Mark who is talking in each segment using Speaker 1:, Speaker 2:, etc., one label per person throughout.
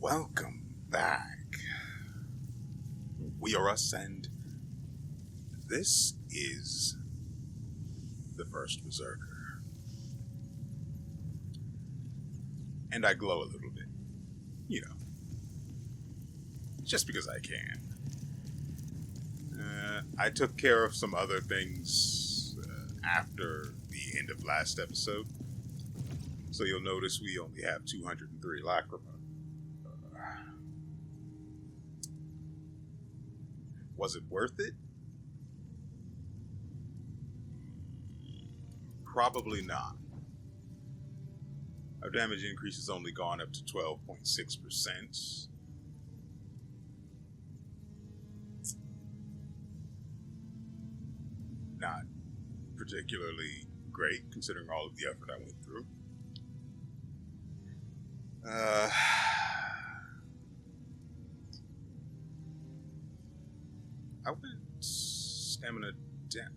Speaker 1: Welcome back. WeArEuS, and this is the First Berserker. And I glow a little bit. You know. Just because I can. I took care of some other things after the end of last episode. So you'll notice we only have 203 lacrima. Was it worth it? Probably not. Our damage increase has only gone up to 12.6%. Not particularly great, considering all of the effort I went through. I went stamina down.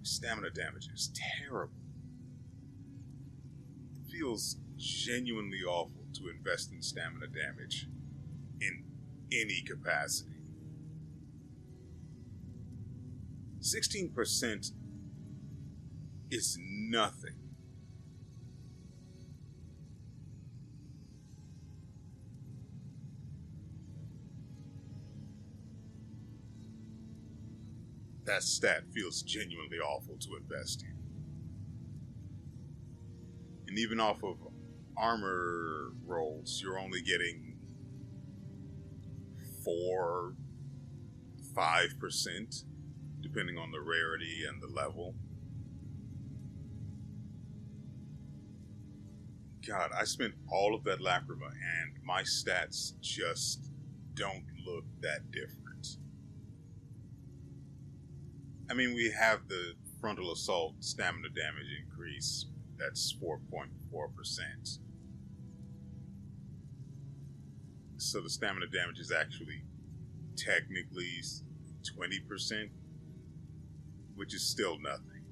Speaker 1: Stamina damage is terrible. It feels genuinely awful to invest in stamina damage in any capacity. 16% is nothing. That stat feels genuinely awful to invest in. And even off of armor rolls, you're only getting 4-5%, depending on the rarity and the level. God, I spent all of that lacrima and my stats just don't look that different. I mean, we have the frontal assault stamina damage increase. That's 4.4%. So the stamina damage is actually technically 20%, which is still nothing.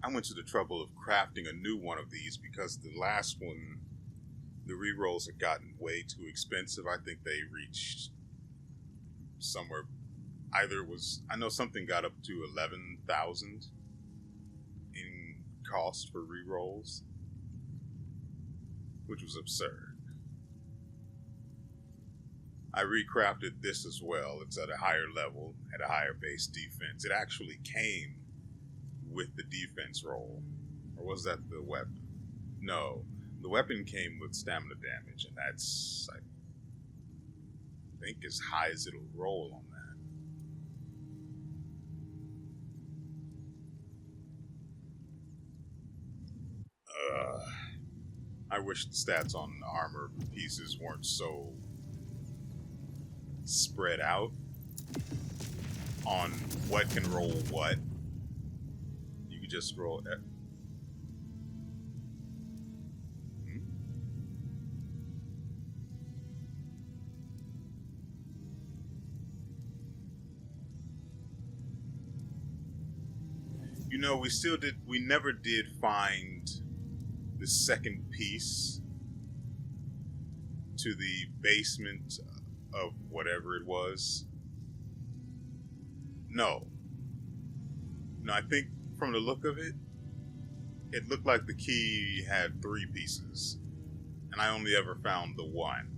Speaker 1: I went to the trouble of crafting a new one of these because the last one, the rerolls had gotten way too expensive. I think they reached somewhere, either was, I know something got up to 11,000 in cost for rerolls, which was absurd. I recrafted this as well. It's at a higher level, at a higher base defense. It actually came with the defense roll. Or was that the weapon? No. The weapon came with stamina damage, and that's, I think, as high as it'll roll on that. I wish the stats on armor pieces weren't so spread out on what can roll what. You could just roll it. You know, we never did find the second piece to the basement of whatever it was. No, I think from the look of it, it looked like the key had 3 pieces, and I only ever found the one.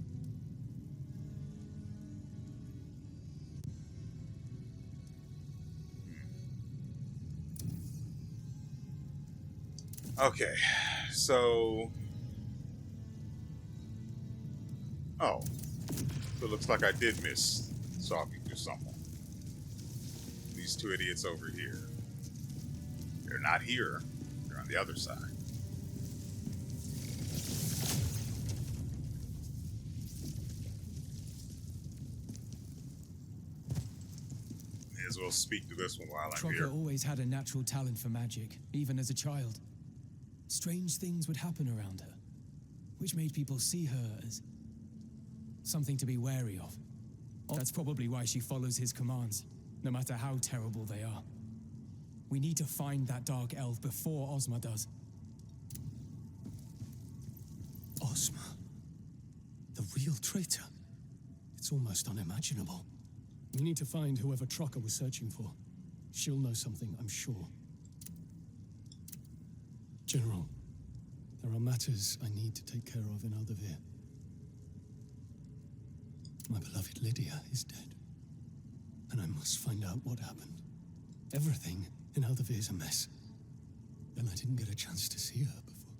Speaker 1: Okay, so... Oh. So it looks like I did miss talking to someone. These 2 idiots over here. They're not here. They're on the other side. May as well speak to this one while I'm here.
Speaker 2: Trocker always had a natural talent for magic, even as a child. Strange things would happen around her, which made people see her as something to be wary of. That's probably why she follows his commands, no matter how terrible they are. We need to find that dark elf before Ozma does.
Speaker 3: Ozma? The real traitor? It's almost unimaginable.
Speaker 2: We need to find whoever Trocker was searching for. She'll know something, I'm sure.
Speaker 3: General, there are matters I need to take care of in Aldavir. My beloved Lydia is dead, and I must find out what happened. Everything in Aldavir is a mess, and I didn't get a chance to see her before.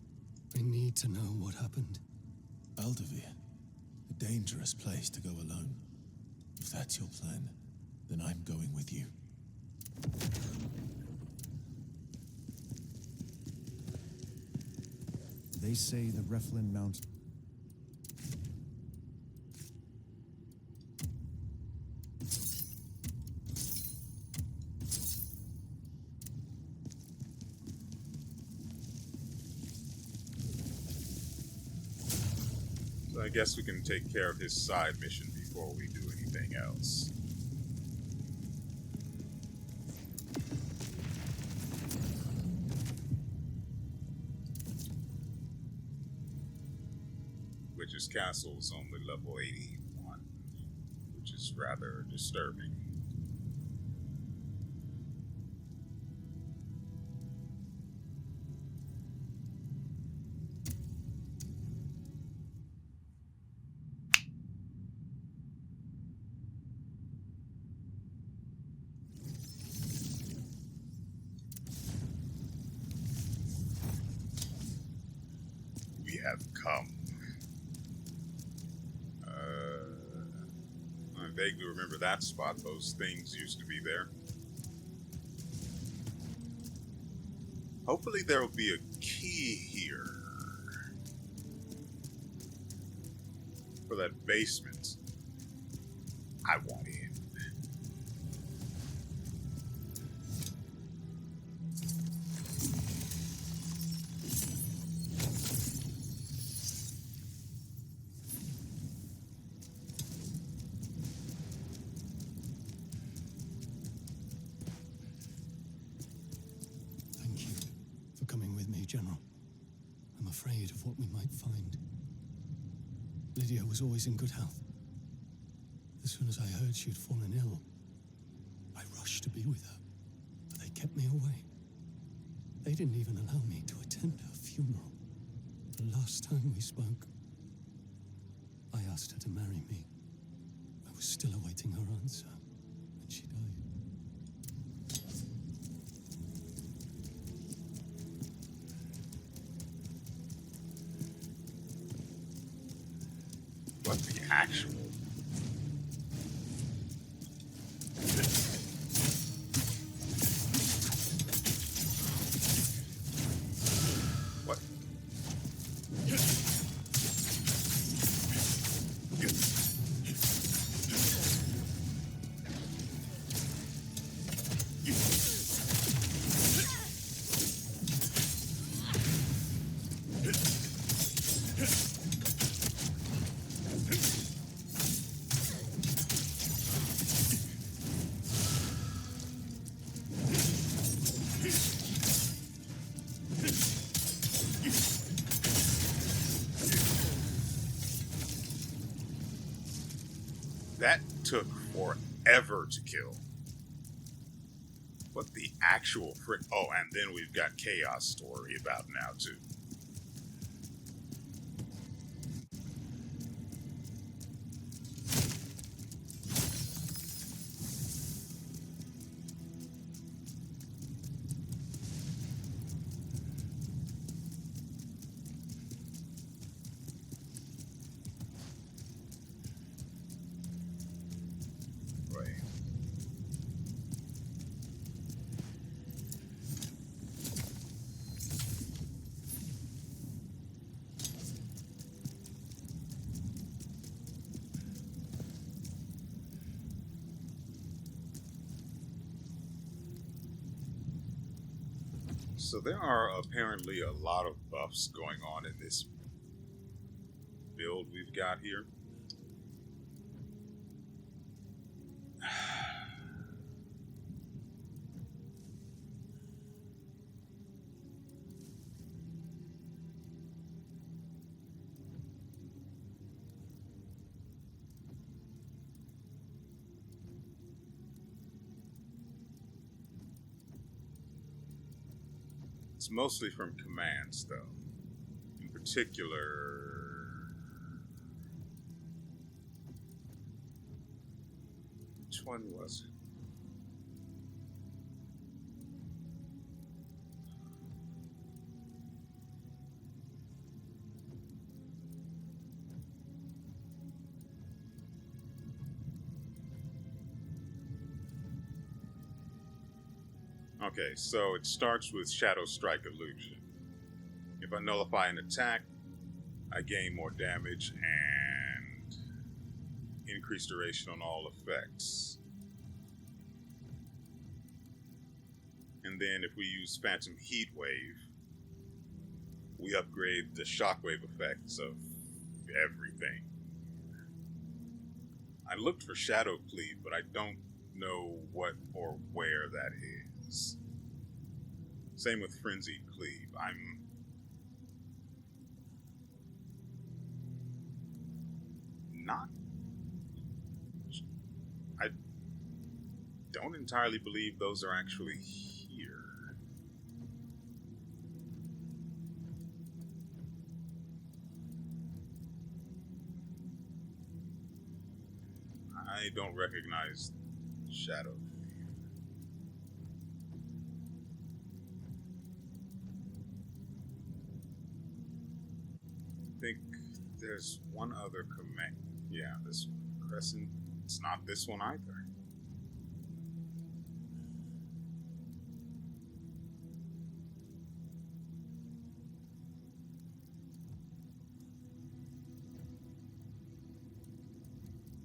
Speaker 3: I need to know what happened.
Speaker 4: Aldavir, a dangerous place to go alone. If that's your plan, then I'm going with you.
Speaker 5: They say the Reflin Mountain.
Speaker 1: So I guess we can take care of his side mission before we do anything else. Witch's Castle is only level 81, which is rather disturbing. We have come. I vaguely remember that spot. Those things used to be there. Hopefully there will be a key here for that basement. I want in.
Speaker 3: General. I'm afraid of what we might find. Lydia was always in good health. As soon as I heard she had fallen ill, I rushed to be with her, but they kept me away. They didn't even allow me to attend her funeral. The last time we spoke, I asked her to marry me. I was still awaiting her answer when she died.
Speaker 1: What the actual? What? That took forever to kill. What the actual frick? Oh, and then we've got Chaos Story about now, too. So there are apparently a lot of buffs going on in this build we've got here. It's mostly from commands, though. In particular, which one was it? Okay, so it starts with Shadow Strike Illusion. If I nullify an attack, I gain more damage and increase duration on all effects. And then if we use Phantom Heat Wave, we upgrade the shockwave effects of everything. I looked for Shadow Cleave, but I don't know what or where that is. Same with Frenzied Cleave. I don't entirely believe those are actually here. I don't recognize Shadow. I think there's one other command. Yeah, this crescent. It's not this one either.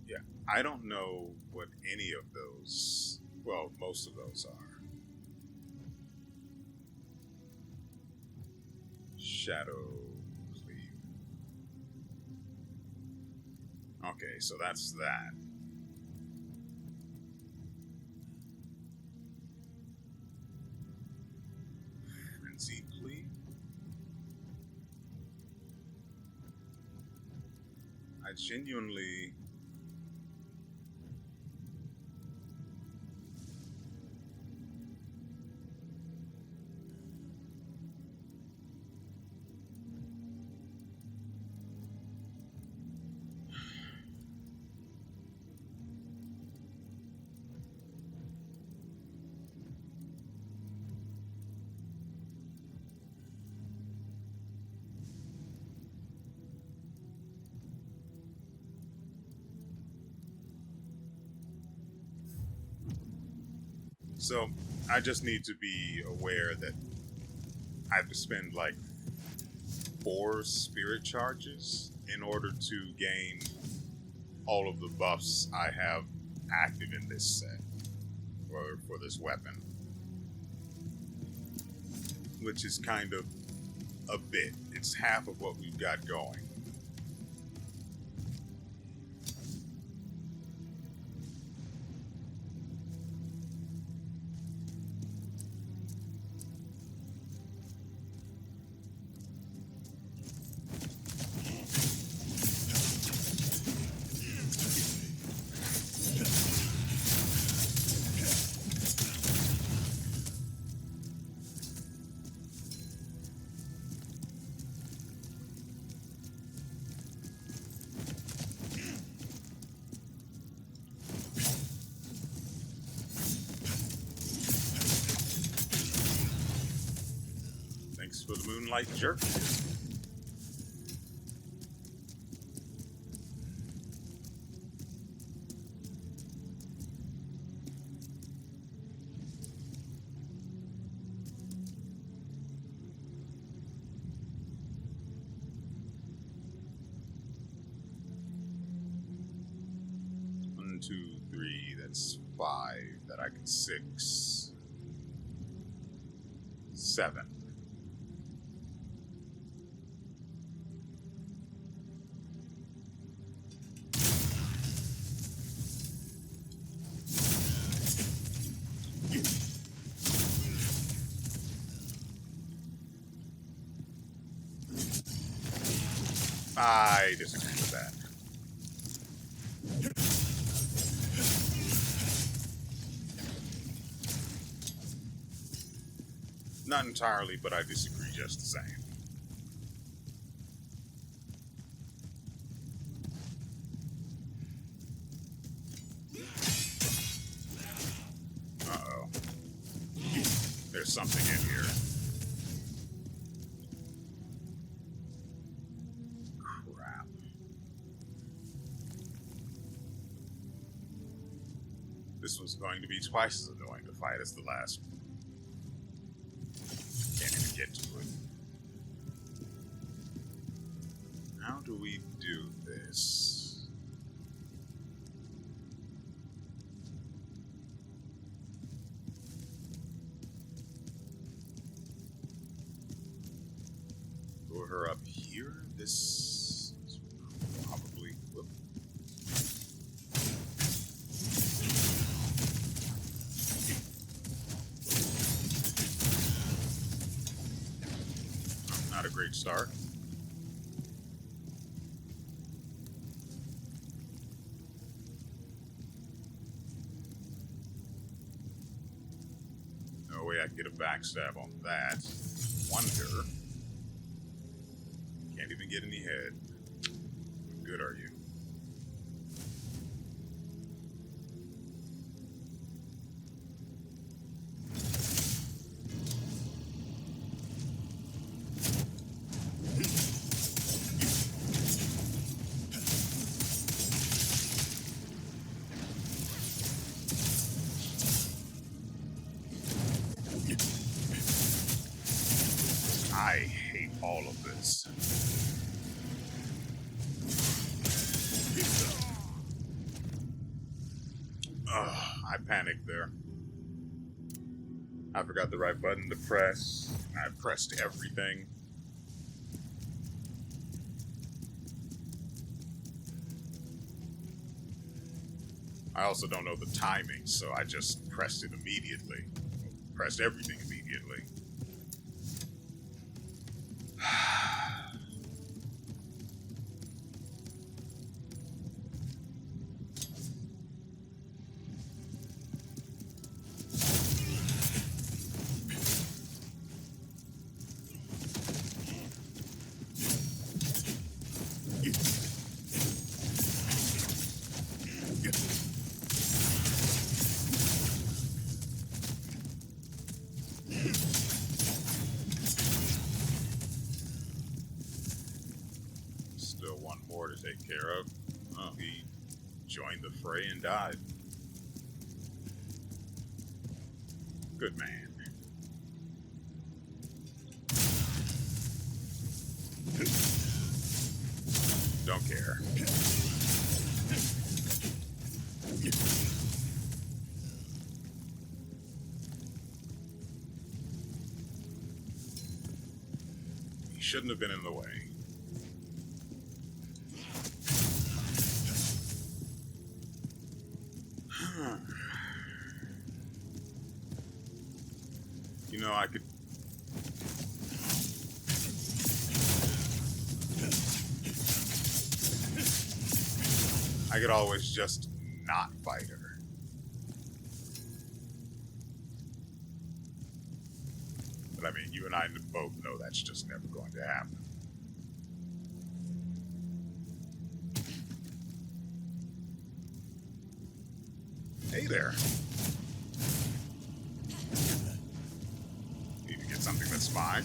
Speaker 1: Yeah, I don't know what any of those, well, most of those are. Shadow Cleave. Okay, so that's that. Frenzied Cleave. I genuinely... So, I just need to be aware that I have to spend like 4 spirit charges in order to gain all of the buffs I have active in this set, or for this weapon. Which is kind of a bit. It's half of what we've got going. Thanks for the moonlight jerk. One, 2, 3, that's 5. That I can 6. 7. I disagree with that. Not entirely, but I disagree just the same. Uh-oh. There's something in here. Crap. This was going to be twice as annoying to fight as the last one. Can't even get to it. How do we do this? Lure her up here? This is probably... Whoop. Not a great start. No way I can get a backstab on that. Wonder. Can't even get any head. What good are you? I hate all of this. I panicked there. I forgot the right button to press. I pressed everything. I also don't know the timing, so I just pressed it immediately. Pressed everything immediately. Still one more to take care of. Oh, he joined the fray and died. Good man. Don't care. He shouldn't have been in the way. You know, I could always just not fight her. But I mean, you and I both know that's just never going to happen. Hey there. Need to get something that's mine.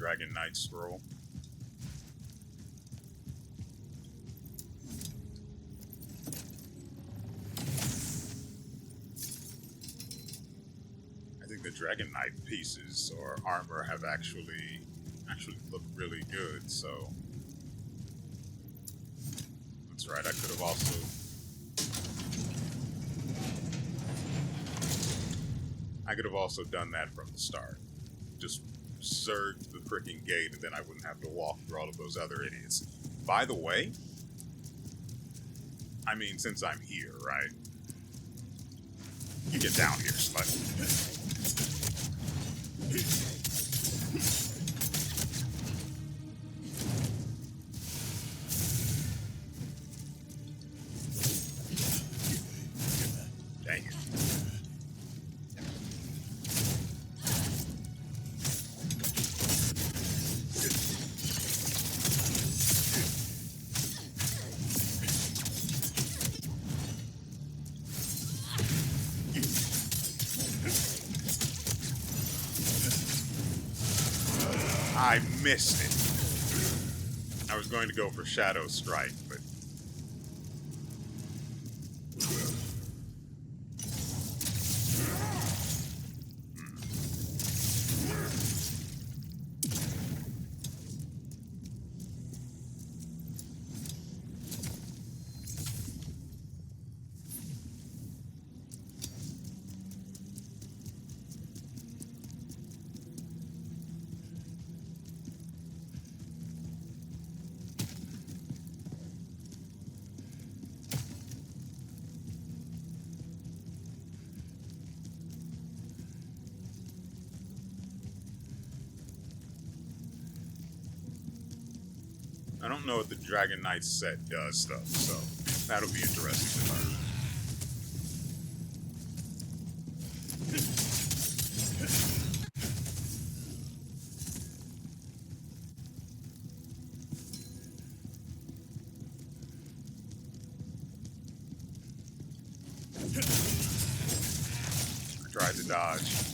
Speaker 1: Dragon Knight scroll. I think the Dragon Knight pieces or armor have actually look really good, so that's right. I could have also done that from the start. Just surged the freaking gate, and then I wouldn't have to walk through all of those other idiots. By the way, I mean, since I'm here, right? You get down here, slut. Dang it. I missed it. I was going to go for Shadow Strike, but I don't know what the Dragon Knight set does stuff, so that'll be interesting to learn. I tried to dodge.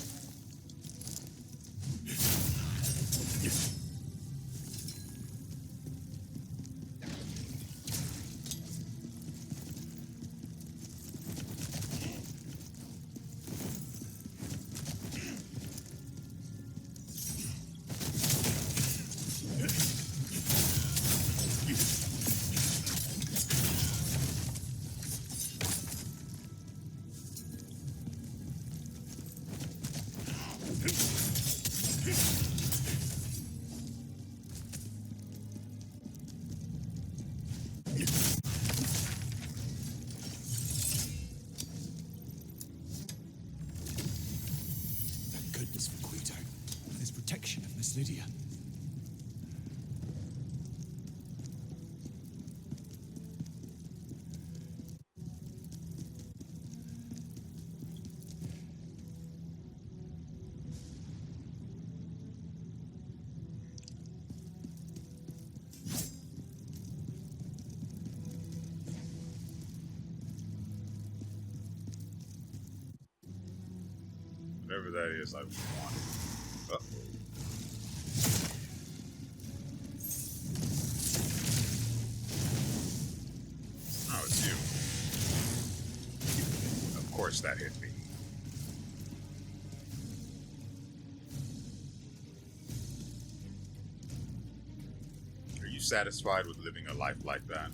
Speaker 3: Protection of Miss Lydia.
Speaker 1: Whatever that is, I want. Uh-oh. Oh, it's you. Of course that hit me. Are you satisfied with living a life like that?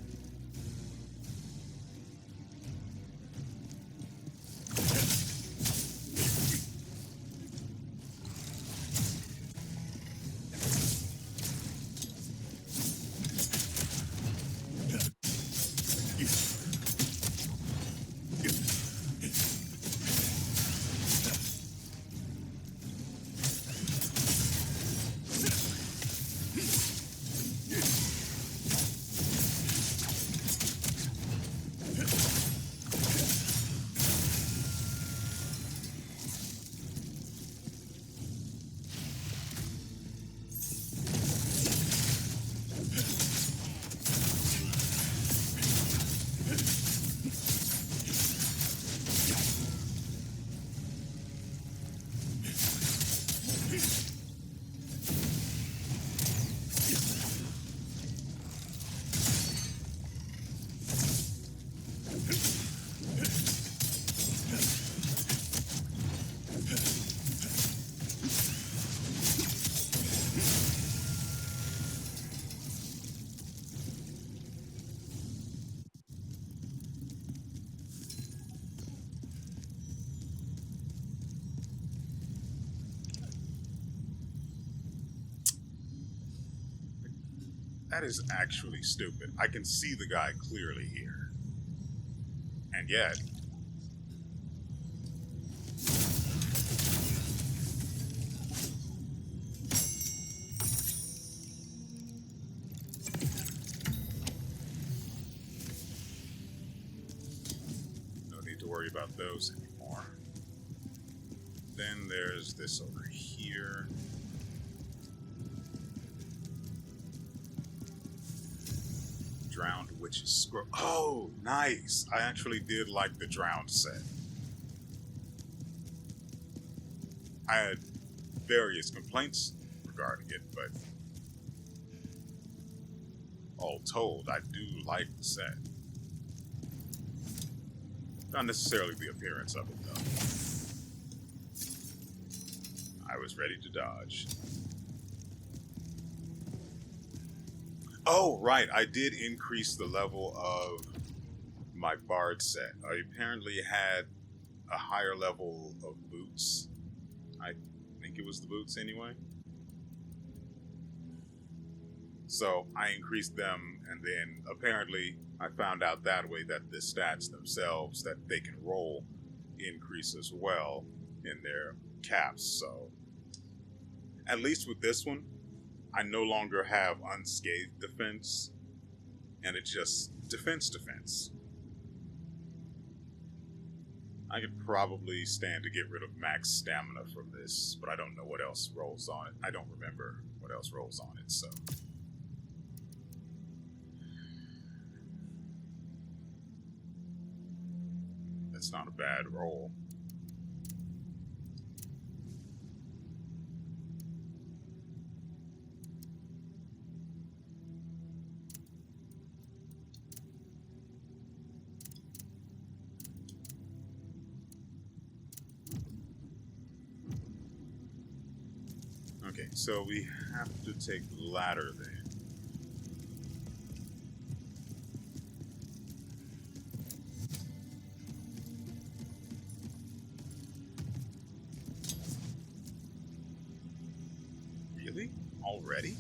Speaker 1: That is actually stupid. I can see the guy clearly here. And yet... no need to worry about those anymore. Then there's this over here. Drowned Witch's Scroll. Oh, nice! I actually did like the Drowned set. I had various complaints regarding it, but all told, I do like the set. Not necessarily the appearance of it, though. I was ready to dodge. Oh, right. I did increase the level of my Bard set. I apparently had a higher level of boots. I think it was the boots anyway. So I increased them, and then apparently I found out that way that the stats themselves that they can roll increase as well in their caps. So at least with this one, I no longer have unscathed defense, and it's just defense. I could probably stand to get rid of max stamina from this, but I don't know what else rolls on it. I don't remember what else rolls on it, so... that's not a bad roll. Okay, so we have to take the ladder then. Really? Already?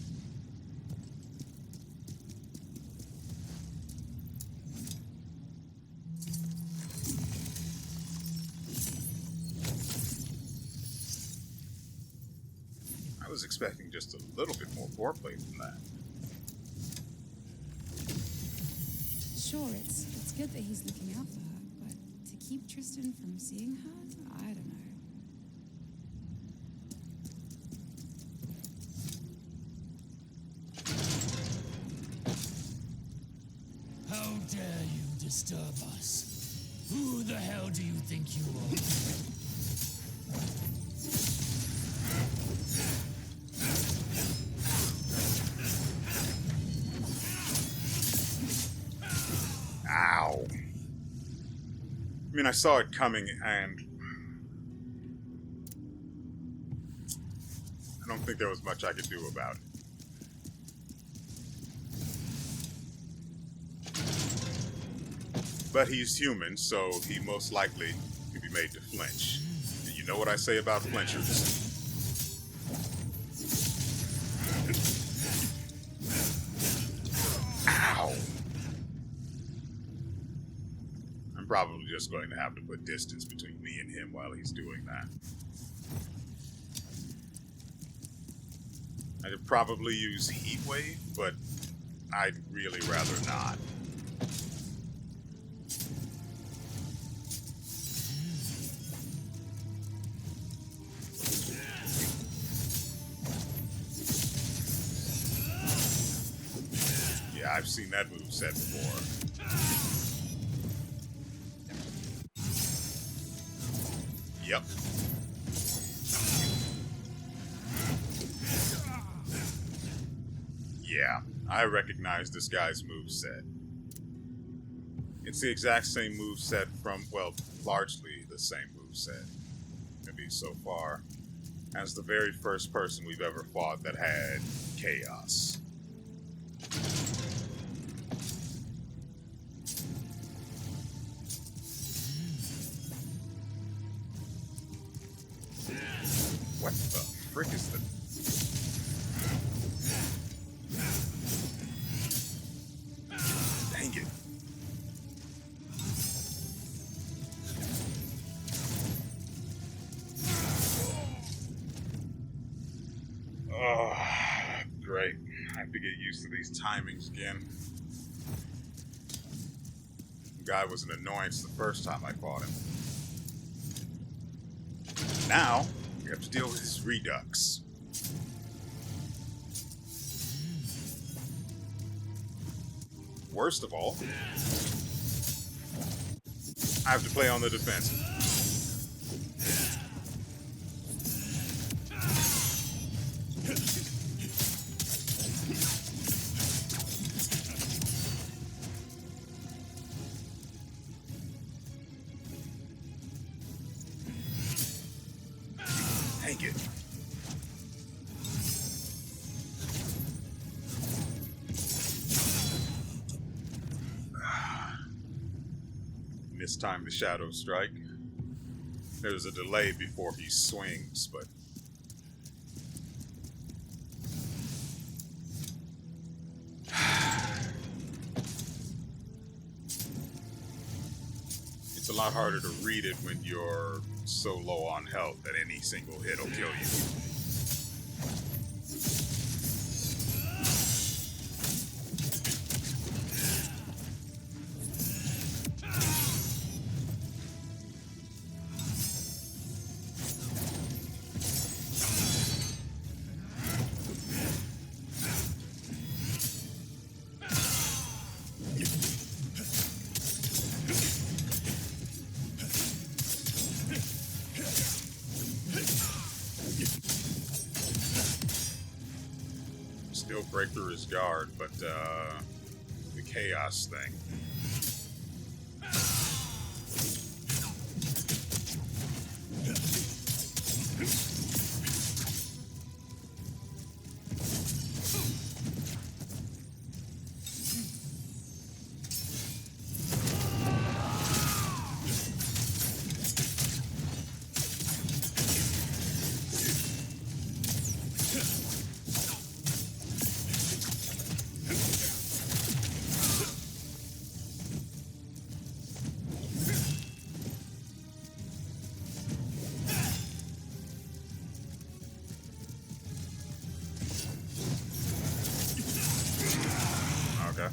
Speaker 1: I was expecting just a little bit more foreplay than that.
Speaker 6: Sure, it's good that he's looking out for her, but to keep Tristan from seeing her, I don't know.
Speaker 2: How dare you disturb us? Who the hell do you think you are?
Speaker 1: Ow. I mean, I saw it coming, and I don't think there was much I could do about it. But he's human, so he most likely can be made to flinch. And you know what I say about flinchers. Ow! I'm probably just going to have to put distance between me and him while he's doing that. I could probably use Heat Wave, but I'd really rather not. Yeah, I've seen that move set before. Yep. Yeah, I recognize this guy's moveset. It's the exact same moveset from, well, largely the same moveset, maybe so far, as the very first person we've ever fought that had chaos. What the frick is the... Oh, great. I have to get used to these timings again. The guy was an annoyance the first time I fought him. Now, we have to deal with his Redux. Worst of all, I have to play on the defensive. Take it. Mistimed the shadow strike. There's a delay before he swings, but it's a lot harder to read it when you're so low on health that any single hit will kill you. Still break through his guard, but the chaos thing. Okay.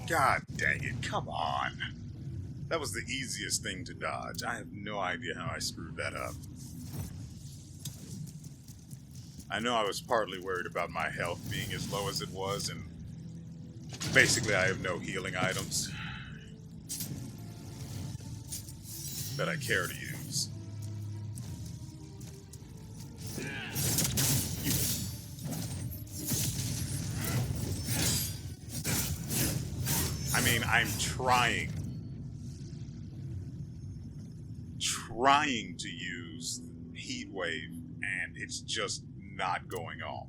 Speaker 1: God dang it, come on. That was the easiest thing to dodge. I have no idea how I screwed that up. I know I was partly worried about my health being as low as it was, and basically I have no healing items that I care to use. I mean, I'm trying to use Heat Wave, and it's just not going off.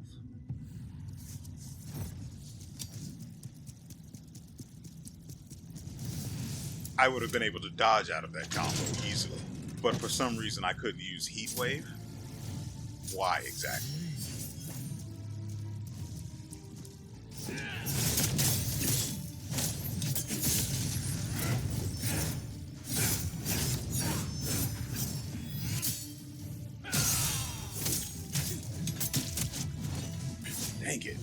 Speaker 1: I would have been able to dodge out of that combo easily. But for some reason, I couldn't use Heat Wave. Why exactly? Dang it.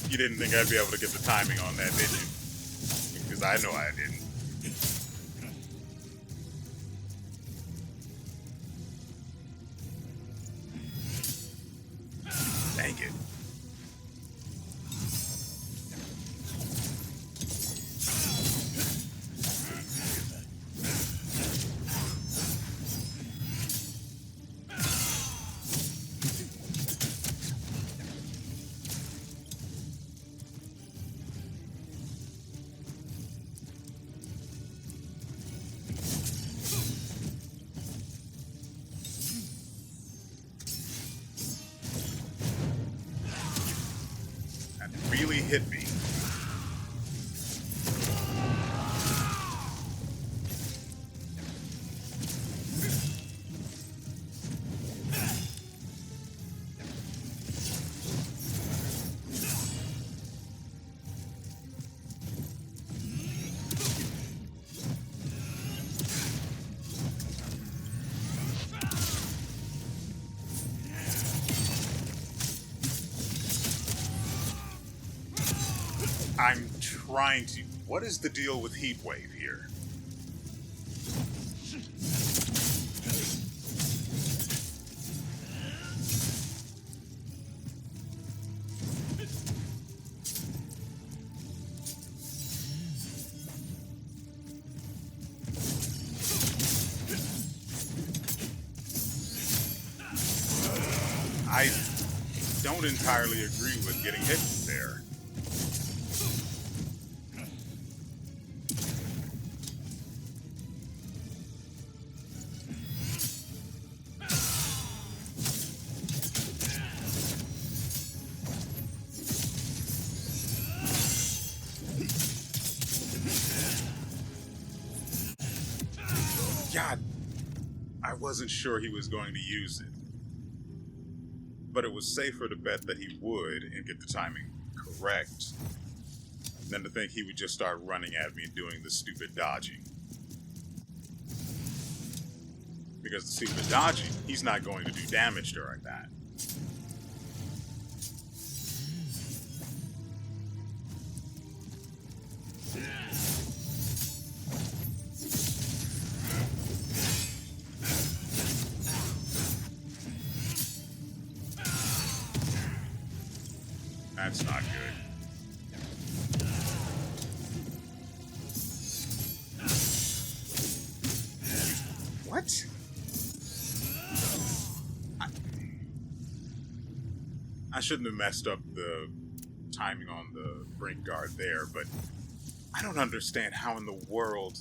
Speaker 1: You didn't think I'd be able to get the timing on that, did you? Because I know I didn't. Dang it. Really hit me. I'm trying to... What is the deal with Heat Wave here? I don't entirely agree with getting hit there. God, I wasn't sure he was going to use it. But it was safer to bet that he would and get the timing correct than to think he would just start running at me and doing the stupid dodging. Because the stupid dodging, he's not going to do damage during that. That's not good. What? I shouldn't have messed up the timing on the brink guard there, but I don't understand how in the world...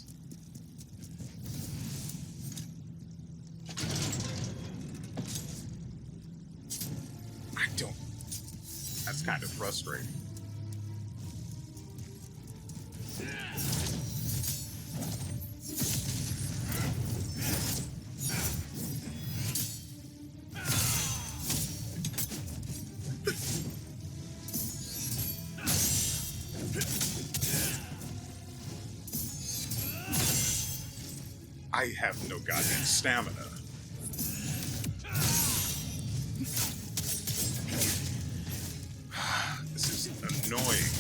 Speaker 1: I don't... That's kind of frustrating. I have no goddamn stamina. This is annoying.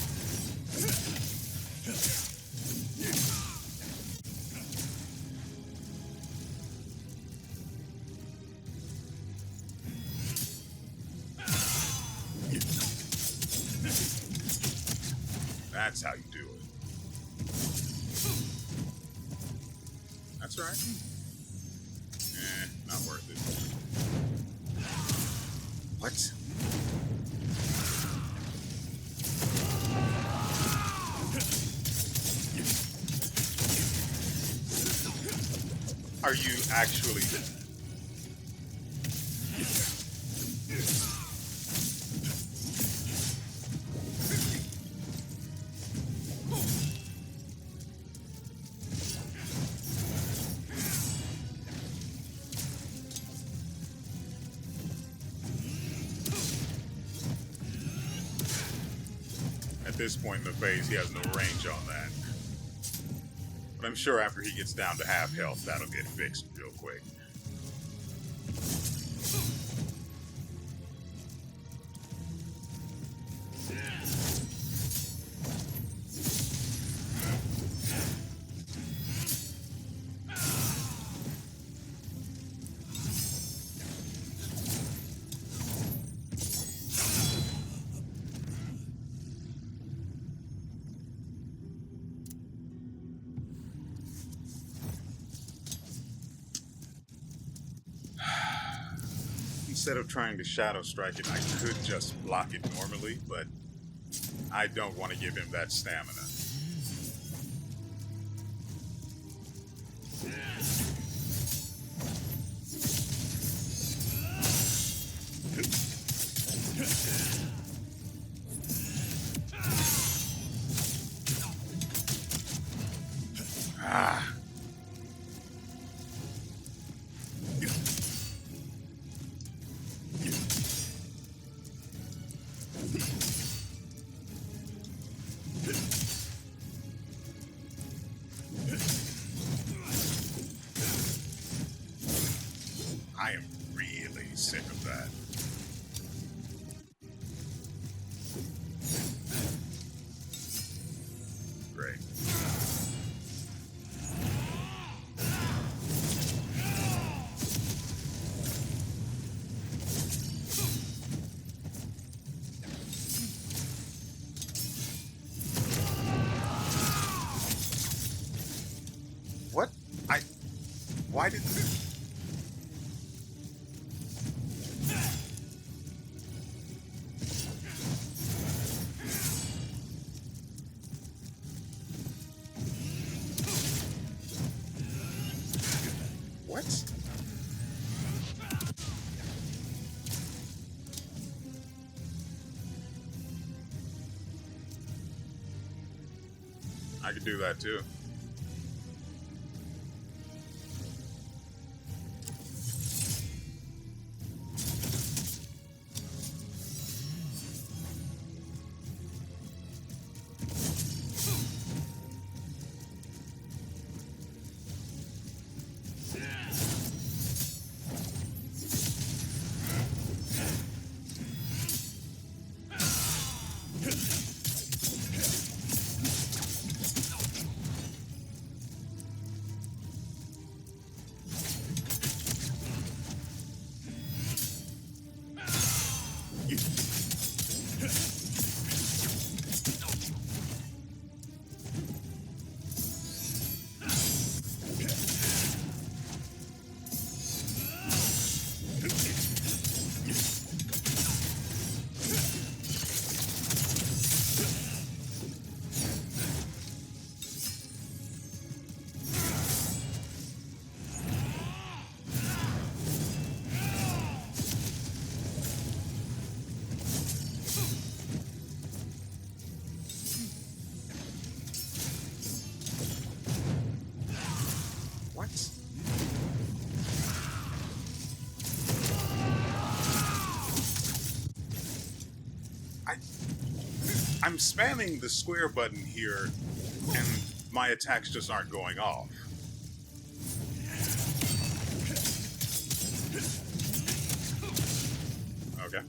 Speaker 1: That's how you do it. That's right. Not worth it. What? are you actually? At this point in the phase, he has no range on that. But I'm sure after he gets down to half health, that'll get fixed real quick. Instead of trying to shadow strike it, I could just block it normally, but I don't want to give him that stamina. Ah. I am really sick of that. Great. What? Why did this? What? I could do that too. What? I'm spamming the square button here, and my attacks just aren't going off. Okay.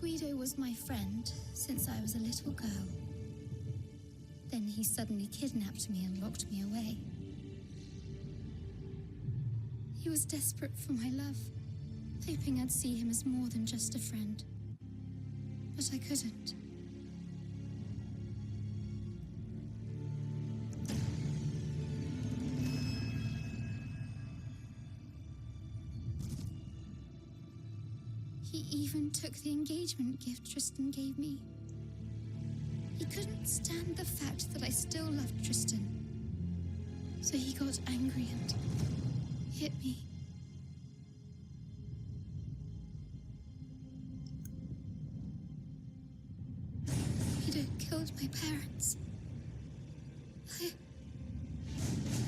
Speaker 7: Guido was my friend since I was a little girl. Then he suddenly kidnapped me and locked me away. He was desperate for my love, hoping I'd see him as more than just a friend. But I couldn't. He even took the engagement gift Tristan gave me. He couldn't stand the fact that I still loved Tristan. So he got angry and hit me. Guido killed my parents.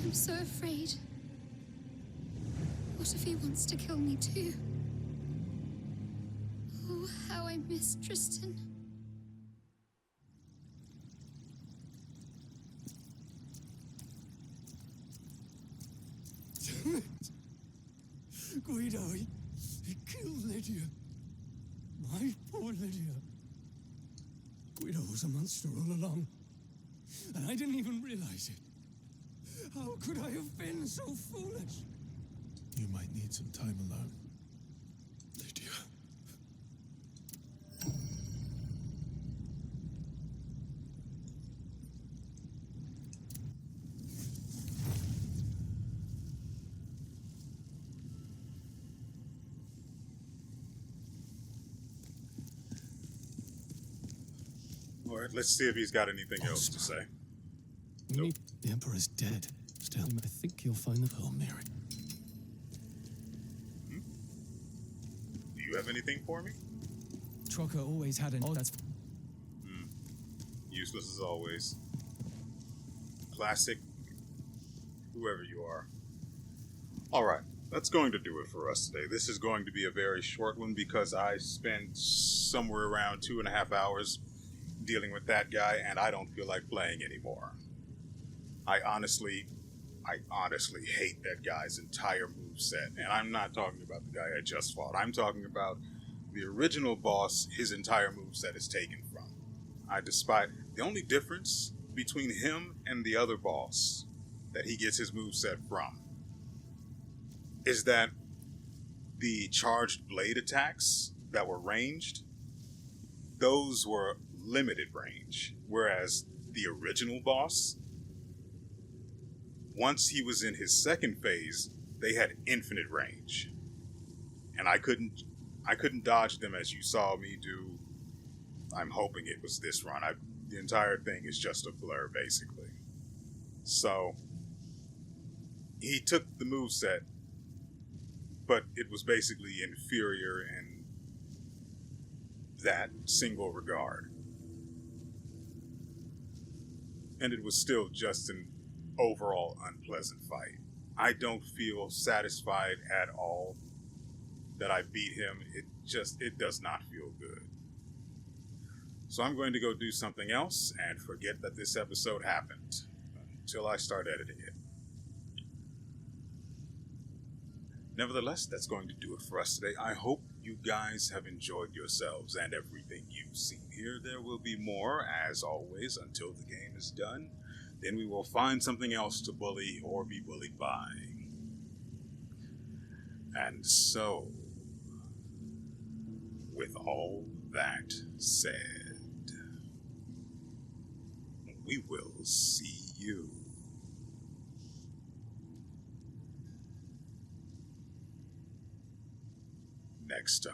Speaker 7: I'm so afraid. What if he wants to kill me too? Oh, how I miss Tristan.
Speaker 3: Damn it! Guido, he killed Lydia. My poor Lydia. Guido was a monster all along, and I didn't even realize it. How could I have been so foolish?
Speaker 4: You might need some time alone.
Speaker 3: Lydia.
Speaker 1: All right, let's see if he's got anything else to say.
Speaker 3: Nope. The Emperor's dead. Still, I think you'll find the Pearl Mary.
Speaker 1: Do you have anything for me?
Speaker 2: Trocker always had an... Oh, that's...
Speaker 1: Useless as always. Classic, whoever you are. Alright, that's going to do it for us today. This is going to be a very short one because I spent somewhere around 2.5 hours dealing with that guy and I don't feel like playing anymore. I honestly I honestly hate that guy's entire moveset. And I'm not talking about the guy I just fought. I'm talking about the original boss. His entire moveset is taken from. I despise... The only difference between him and the other boss that he gets his moveset from is that the charged blade attacks that were ranged, those were limited range. Whereas the original boss, once he was in his second phase, they had infinite range. And I couldn't dodge them as you saw me do. I'm hoping it was this run. The entire thing is just a blur, basically. So, he took the moveset, but it was basically inferior in that single regard. And it was still just an overall unpleasant fight. I don't feel satisfied at all that I beat him. It does not feel good. So I'm going to go do something else and forget that this episode happened until I start editing it. Nevertheless, that's going to do it for us today. I hope you guys have enjoyed yourselves and everything you've seen here. There will be more, as always, until the game is done. Then we will find something else to bully or be bullied by. And so, with all that said, we will see you next time.